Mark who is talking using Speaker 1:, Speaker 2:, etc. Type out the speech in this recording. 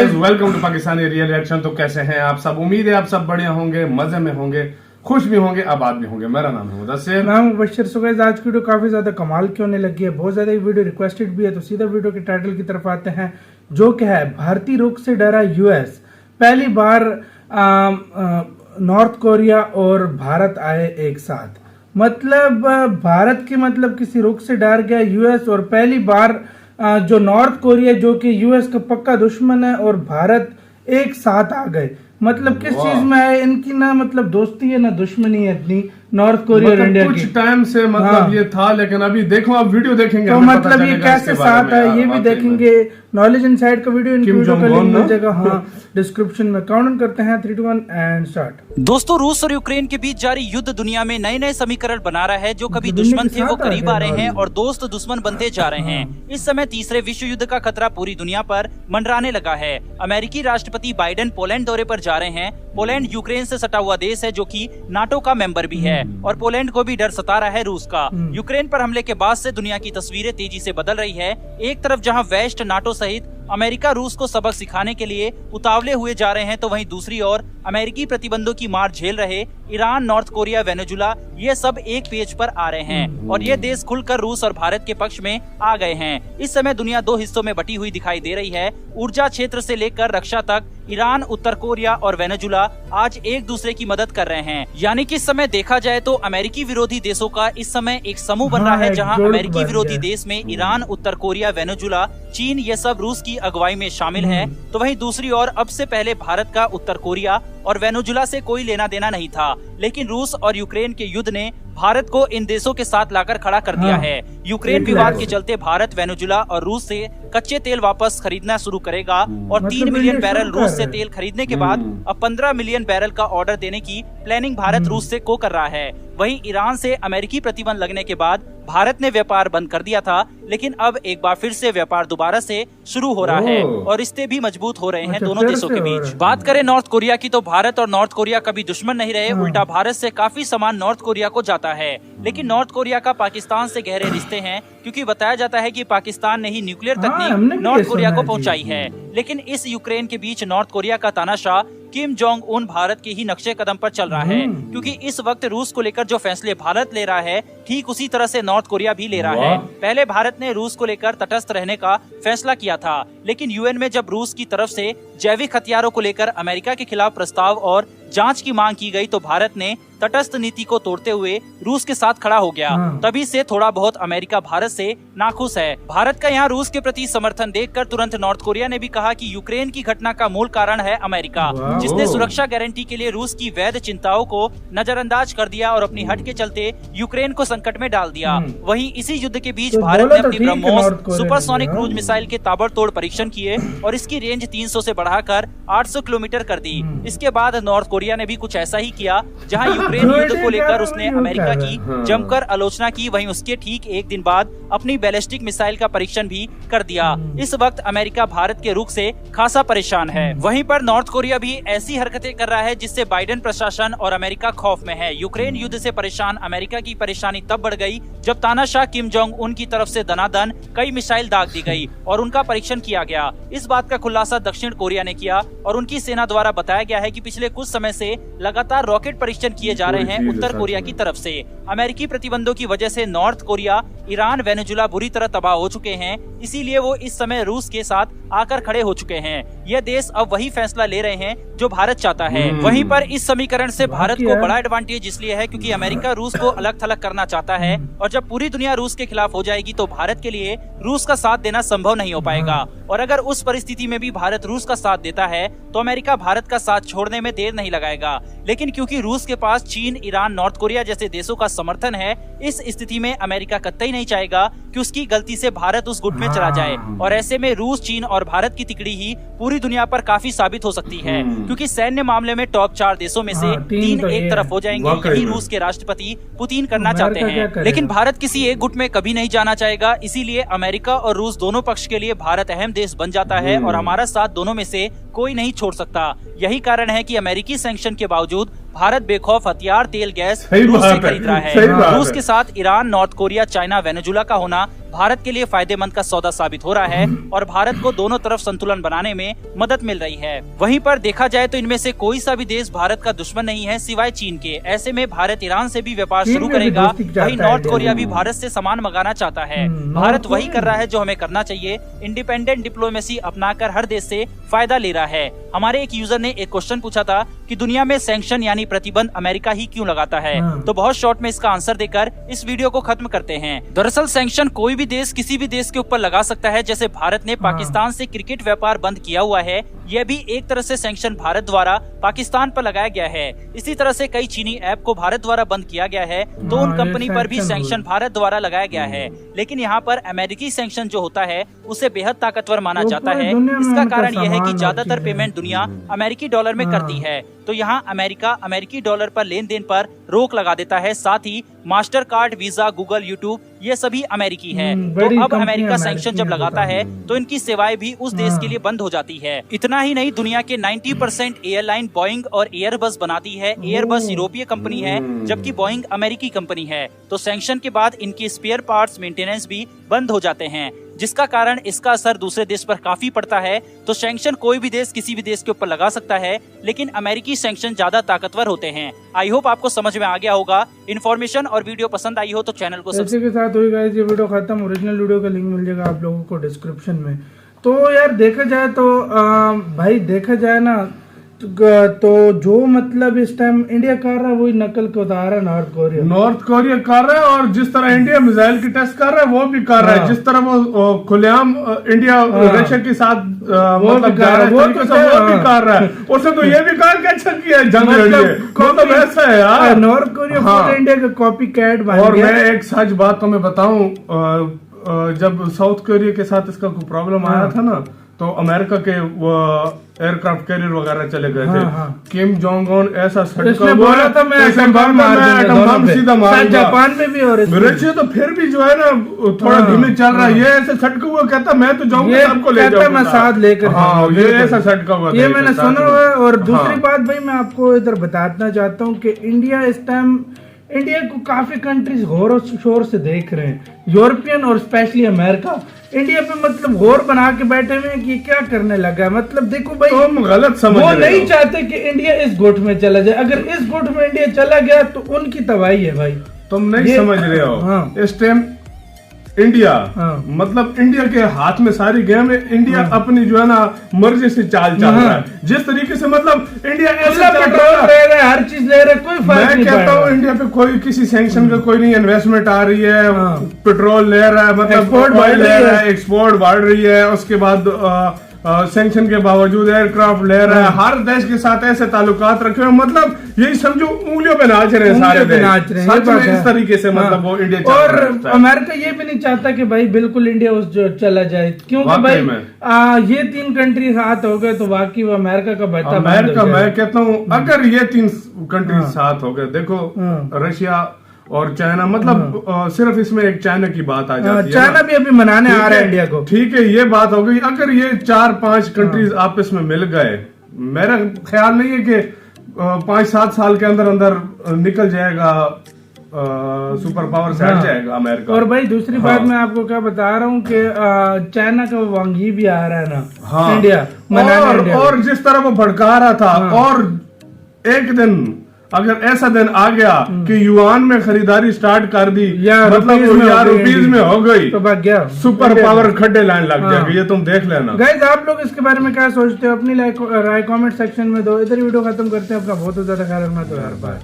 Speaker 1: Guys, welcome to Pakistani real reaction. तो कैसे हैं आप सब? उम्मीद है आप सब बढ़िया होंगे, मजे में होंगे, खुश भी होंगे, आबाद भी होंगे। मेरा नाम है मुदस्सिर,
Speaker 2: नाम मुबश्शिर। सो गाइस, आज की वीडियो काफी ज्यादा कमाल की होने लगी है, बहुत ज्यादा वीडियो रिक्वेस्टेड भी है। तो सीधा वीडियो के टाइटल की तरफ आते हैं, जो कि है भारतीय रुख से डरा यूएस। पहली बार नॉर्थ कोरिया और भारत आए एक साथ। मतलब भारत के मतलब किसी रुख से डर गया यूएस, और पहली बार जो नॉर्थ कोरिया जो कि यूएस का पक्का दुश्मन है और भारत एक साथ आ गए। मतलब किस चीज में है इनकी ना, मतलब दोस्ती है ना दुश्मनी है इतनी नॉर्थ कोरिया और इंडिया की।
Speaker 1: कुछ टाइम से मतलब ये था, लेकिन अभी देखो आप वीडियो देखेंगे
Speaker 2: तो मतलब ये कैसे साथ है ये भी देखेंगे। नॉलेज इनसाइड का वीडियो इनकी वीडियो का लिंक मिल जाएगा हाँ डिस्क्रिप्शन में। काउंट करते हैं 3, 2, 1 एंड स्टार्ट।
Speaker 3: दोस्तों, रूस और यूक्रेन के बीच जारी युद्ध दुनिया में नए नए समीकरण बना रहा है। जो कभी दुश्मन थे वो करीब आ रहे हैं और दोस्त दुश्मन बनते जा रहे हैं। इस समय तीसरे विश्व युद्ध का खतरा पूरी दुनिया पर मंडराने लगा है। अमेरिकी राष्ट्रपति बाइडेन पोलैंड दौरे पर जा रहे हैं। पोलैंड यूक्रेन से सटा हुआ देश है, जो कि नाटो का मेंबर भी है, और पोलैंड को भी डर सता रहा है रूस का। यूक्रेन पर हमले के बाद से दुनिया की तस्वीरें तेजी से बदल रही है। एक तरफ जहां वेस्ट, नाटो सहित अमेरिका रूस को सबक सिखाने के लिए उतावले हुए जा रहे हैं, तो वहीं दूसरी ओर अमेरिकी प्रतिबंधों की मार झेल रहे ईरान, नॉर्थ कोरिया, वेनेजुला, ये सब एक पेज पर आ रहे हैं और ये देश खुलकर रूस और भारत के पक्ष में आ गए हैं। इस समय दुनिया दो हिस्सों में बटी हुई दिखाई दे रही है। ऊर्जा क्षेत्र से लेकर रक्षा तक ईरान, उत्तर कोरिया और वेनेजुला आज एक दूसरे की मदद कर रहे हैं। यानी कि इस समय देखा जाए तो अमेरिकी विरोधी देशों का इस समय एक समूह बन रहा है, जहां अमेरिकी विरोधी देश में ईरान, उत्तर कोरिया, वेनेजुला, चीन, ये सब रूस की अगुवाई में शामिल है। तो वहीं दूसरी ओर अब से पहले भारत का उत्तर कोरिया और वेनेजुला से कोई लेना देना नहीं था, लेकिन रूस और यूक्रेन के युद्ध ने भारत को इन देशों के साथ लाकर खड़ा कर दिया है। यूक्रेन विवाद के चलते भारत वेनेजुला और रूस से कच्चे तेल वापस खरीदना शुरू करेगा और 3 मिलियन बैरल रूस से तेल खरीदने के बाद अब 15 मिलियन बैरल का ऑर्डर देने की प्लानिंग भारत रूस से कर रहा है। वहीं ईरान से अमेरिकी प्रतिबंध लगने के बाद भारत ने व्यापार बंद कर दिया था, लेकिन अब एक बार फिर से व्यापार दोबारा से शुरू हो रहा है और रिश्ते भी मजबूत हो रहे हैं दोनों देशों के बीच। बात करें नॉर्थ कोरिया की, तो भारत और नॉर्थ कोरिया कभी दुश्मन नहीं रहे, उल्टा भारत से काफी सामान नॉर्थ कोरिया को जाता है। लेकिन नॉर्थ कोरिया का पाकिस्तान से गहरे रिश्ते हैं, क्योंकि बताया जाता है कि पाकिस्तान ने ही न्यूक्लियर तकनीक नॉर्थ कोरिया को पहुंचाई है। लेकिन इस यूक्रेन के बीच नॉर्थ कोरिया का तानाशाह किम जोंग उन भारत के ही नक्शे कदम पर चल रहा है, क्योंकि इस वक्त रूस को लेकर जो फैसले भारत ले रहा है, ठीक उसी तरह से नॉर्थ कोरिया भी ले रहा है। पहले भारत ने रूस को लेकर तटस्थ रहने का फैसला किया था, लेकिन यूएन में जब रूस की तरफ से जैविक हथियारों को लेकर अमेरिका के खिलाफ प्रस्ताव और जांच की मांग की गई, तो भारत ने तटस्थ नीति को तोड़ते हुए रूस के साथ खड़ा हो गया। तभी से थोड़ा बहुत अमेरिका भारत से नाखुश है। भारत का यहाँ रूस के प्रति समर्थन देखकर तुरंत नॉर्थ कोरिया ने भी कहा कि यूक्रेन की घटना का मूल कारण है अमेरिका, जिसने सुरक्षा गारंटी के लिए रूस की वैध चिंताओं को नजरअंदाज कर दिया और अपनी हट के चलते यूक्रेन को संकट में डाल दिया। वहीं इसी युद्ध के बीच भारत ने अपनी ब्रह्मोस सुपरसोनिक क्रूज मिसाइल के ताबड़तोड़ परीक्षण किए और इसकी रेंज 300 से बढ़ाकर 800 किलोमीटर कर दी। इसके बाद नॉर्थ कोरिया ने भी कुछ ऐसा ही किया, जहां यूक्रेन युद्ध को लेकर उसने अमेरिका की जमकर आलोचना की। वहीं उसके ठीक एक दिन बाद अपनी बैलिस्टिक मिसाइल का परीक्षण भी कर दिया। इस वक्त अमेरिका भारत के रुख से खासा परेशान है। वहीं पर नॉर्थ कोरिया भी ऐसी हरकतें कर रहा है, जिससे बाइडेन प्रशासन और अमेरिका खौफ में है। यूक्रेन युद्ध से परेशान अमेरिका की परेशानी तब बढ़ गई जब तानाशाह किम जोंग उन की तरफ से दनादन कई मिसाइल दाग दी गई और उनका परीक्षण किया गया। इस बात का खुलासा दक्षिण कोरिया ने किया और उनकी सेना द्वारा बताया गया है कि पिछले कुछ समय से लगातार रॉकेट परीक्षण किए जा रहे हैं उत्तर कोरिया की तरफ से। अमेरिकी प्रतिबंधों की वजह से नॉर्थ कोरिया, ईरान, वेनेजुला बुरी तरह तबाह हो चुके हैं, इसीलिए वो इस समय रूस के साथ आकर खड़े हो चुके हैं। यह देश अब वही फैसला ले रहे हैं जो भारत चाहता है। वहीं पर इस समीकरण से भारत को बड़ा एडवांटेज इसलिए है क्योंकि अमेरिका रूस को अलग थलग करना चाहता है, और जब पूरी दुनिया रूस के खिलाफ हो जाएगी तो भारत के लिए रूस का साथ देना संभव नहीं हो पाएगा। और अगर उस परिस्थिति में भी भारत रूस का साथ देता है तो अमेरिका भारत का साथ छोड़ने में देर नहीं लगाएगा। लेकिन क्योंकि रूस के पास चीन, ईरान, नॉर्थ कोरिया जैसे देशों का समर्थन है, इस स्थिति में अमेरिका कतई नहीं चाहेगा कि उसकी गलती से भारत उस गुट में चला जाए, और ऐसे में रूस, चीन और भारत की तिकड़ी ही पूरी दुनिया पर काफी साबित हो सकती है, क्योंकि सैन्य मामले में टॉप 4 देशों में से 3 एक तरफ हो जाएंगे। यही रूस के राष्ट्रपति पुतिन करना चाहते हैं। लेकिन भारत किसी एक गुट में कभी नहीं जाना चाहेगा, इसीलिए अमेरिका और रूस दोनों पक्ष के लिए भारत अहम देश बन जाता है और हमारा साथ दोनों में से कोई नहीं छोड़ सकता। यही कारण है कि अमेरिकी सैंक्शन के बावजूद भारत बेखौफ हथियार, तेल, गैस रूस से खरीद रहा है। रूस के साथ Iran, north Korea, China, Venezuela का होना भारत के लिए फायदेमंद का सौदा साबित हो रहा है और भारत को दोनों तरफ संतुलन बनाने में मदद मिल रही है। वहीं पर देखा जाए तो इनमें से कोई सा भी देश भारत का दुश्मन नहीं है सिवाय चीन के। ऐसे में भारत ईरान से भी व्यापार शुरू करेगा। वहीं नॉर्थ कोरिया भी भारत से सामान मंगाना चाहता है। भारत वही कर रहा है जो हमें करना चाहिए, इंडिपेंडेंट डिप्लोमेसी अपनाकर हर देश से फायदा ले रहा है। हमारे एक यूजर ने एक क्वेश्चन पूछा था कि दुनिया में सैंक्शन यानी प्रतिबंध अमेरिका ही क्यों लगाता है, तो बहुत शॉर्ट में इसका आंसर देकर इस वीडियो को खत्म करते हैं। दरअसल सैंक्शन कोई भी देश किसी भी देश के ऊपर लगा सकता है। जैसे भारत ने पाकिस्तान से क्रिकेट व्यापार बंद किया हुआ है, यह भी एक तरह से सैंक्शन भारत द्वारा पाकिस्तान पर लगाया गया है। इसी तरह से कई चीनी ऐप को भारत द्वारा बंद किया गया है, तो उन कंपनी पर भी सैंक्शन भारत द्वारा लगाया गया है। लेकिन यहाँ पर अमेरिकी सैंक्शन जो होता है उसे बेहद ताकतवर माना जाता है। इसका कारण यह है कि ज्यादातर पेमेंट दुनिया अमेरिकी डॉलर में करती है, तो यहाँ अमेरिका अमेरिकी डॉलर पर लेन देन पर रोक लगा देता है। साथ ही Mastercard, Visa, Google, YouTube ये सभी अमेरिकी है। तो अब अमेरिका सैंक्शन जब लगाता है तो इनकी सेवाएं भी उस देश के लिए बंद हो जाती है। इतना ही नहीं, दुनिया के 90% एयरलाइन बोइंग और एयरबस बनाती है। एयरबस यूरोपीय कंपनी है जबकि बोइंग अमेरिकी कंपनी है। तो सैंक्शन के बाद इनकी स्पेयर पार्ट्स मेंटेनेंस भी बंद हो जाते हैं, जिसका कारण इसका असर दूसरे देश पर काफी पड़ता है। तो सैंक्शन कोई भी देश किसी भी देश के ऊपर लगा सकता है, लेकिन अमेरिकी सैंक्शन ज्यादा ताकतवर होते हैं। आई होप आपको समझ में आ गया होगा। इन्फॉर्मेशन और वीडियो पसंद आई हो तो चैनल को
Speaker 2: इसी के साथ हुई गाइस ये वीडियो खत्म। ओरिजिनल वीडियो का लिंक मिल जाएगा आप लोगों को डिस्क्रिप्शन में। तो यार देखा जाए तो भाई देखा जाए ना तो जो मतलब इस टाइम इंडिया कर रहा है वही नकल के उतार रहा है नॉर्थ कोरिया कर रहा है। और जिस तरह इंडिया मिसाइल की टेस्ट कर रहा है वो भी कर रहा है। जिस तरह वो खुलेआम इंडिया रशिया के साथ मतलब जा रहा है वो भी कर रहा है। उसने तो ये भी कहा कि अच्छा किया है जंग मतलब ऐसा है यार, नॉर्थ कोरिया इंडिया का कॉपी कैट। और मैं एक सच बात तुम्हें बताऊं, जब साउथ कोरिया के साथ इसका कोई प्रॉब्लम आया था ना, तो अमेरिका के वो एयरक्राफ्ट कैरियर वगैरह चले गए थे। किम जोंग उन ऐसा बोला था मैं एटम बम सीधा मार। जापान में भी और रशिया तो फिर भी जो है ना थोड़ा धीमे चल रहा है। ये ऐसे सटका हुआ कहता मैं तो जाऊंगा सबको ले जाऊंगा, मैं साथ लेकर। ये ऐसा सटका हुआ ये मैंने सुना हुआ है। और दूसरी बात भाई मैं आपको इधर बताना चाहता हूँ कि इंडिया इस टाइम इंडिया को काफी कंट्रीज गौर शोर से देख रहे हैं। यूरोपियन और स्पेशली अमेरिका इंडिया पे मतलब गौर बना के बैठे हुए हैं कि क्या करने लगा है। मतलब देखो भाई तुम गलत समझ रहे हो। वो नहीं चाहते कि इंडिया इस गुट में चला जाए। अगर इस गुट में इंडिया चला गया तो उनकी तबाही है भाई। तुम नहीं समझ रहे हो। इस टाइम इंडिया मतलब इंडिया के हाथ में सारी गेम है। इंडिया अपनी जो है ना मर्जी से चाल चल रहा है। जिस तरीके से मतलब इंडिया ऐसा पेट्रोल ले रहा है, हर चीज ले रहा है, कोई फर्क नहीं। मैं कहता हूँ इंडिया पे कोई किसी सैंक्शन का कोई नहीं, इन्वेस्टमेंट आ रही है, पेट्रोल ले रहा है, मतलब एक्सपोर्ट बढ़ ले रहा है, एक्सपोर्ट बढ़ रही है। उसके बाद सैंक्शन के बावजूद एयरक्राफ्ट ले रहा है। हर देश के साथ ऐसे ताल्लुकात रखे हुए, मतलब यही समझो उंगलियों पे नाच रहे हैं सारे देश नाच रहे हैं इस तरीके से। मतलब वो इंडिया और अमेरिका ये भी नहीं चाहता कि भाई बिल्कुल इंडिया उस जो चला जाए, क्योंकि भाई ये 3 कंट्री साथ हो गए तो बाकी वो अमेरिका का बेटा। अमेरिका मैं कहता हूँ अगर ये 3 कंट्री साथ हो गए, देखो रशिया और चाइना, मतलब सिर्फ इसमें एक चाइना की बात आ जाती है। चाइना भी अभी मनाने आ रहा है इंडिया को। ठीक है ये बात हो गई। अगर ये 4-5 कंट्रीज आपस में मिल गए, मेरा ख्याल नहीं है कि 5-7 साल के अंदर अंदर निकल जाएगा, सुपर पावर से हट जाएगा अमेरिका। और भाई दूसरी बात मैं आपको क्या बता रहा हूँ कि चाइना का वांग ही भी आ रहा है ना इंडिया मनाने। और जिस तरह वो भड़का रहा था, और एक दिन अगर ऐसा दिन आ गया कि युआन में खरीदारी स्टार्ट कर दी या मतलब रुपीज में हो गई तो बात गया, सुपर पावर खड्डे लाइन लग जाएगी। ये तुम देख लेना। गाइस आप लोग इसके बारे में क्या सोचते हो? अपनी राय कमेंट सेक्शन में दो। इधर वीडियो खत्म करते हैं। अपना बहुत ज्यादा ख्याल रखना। तो यार बाय।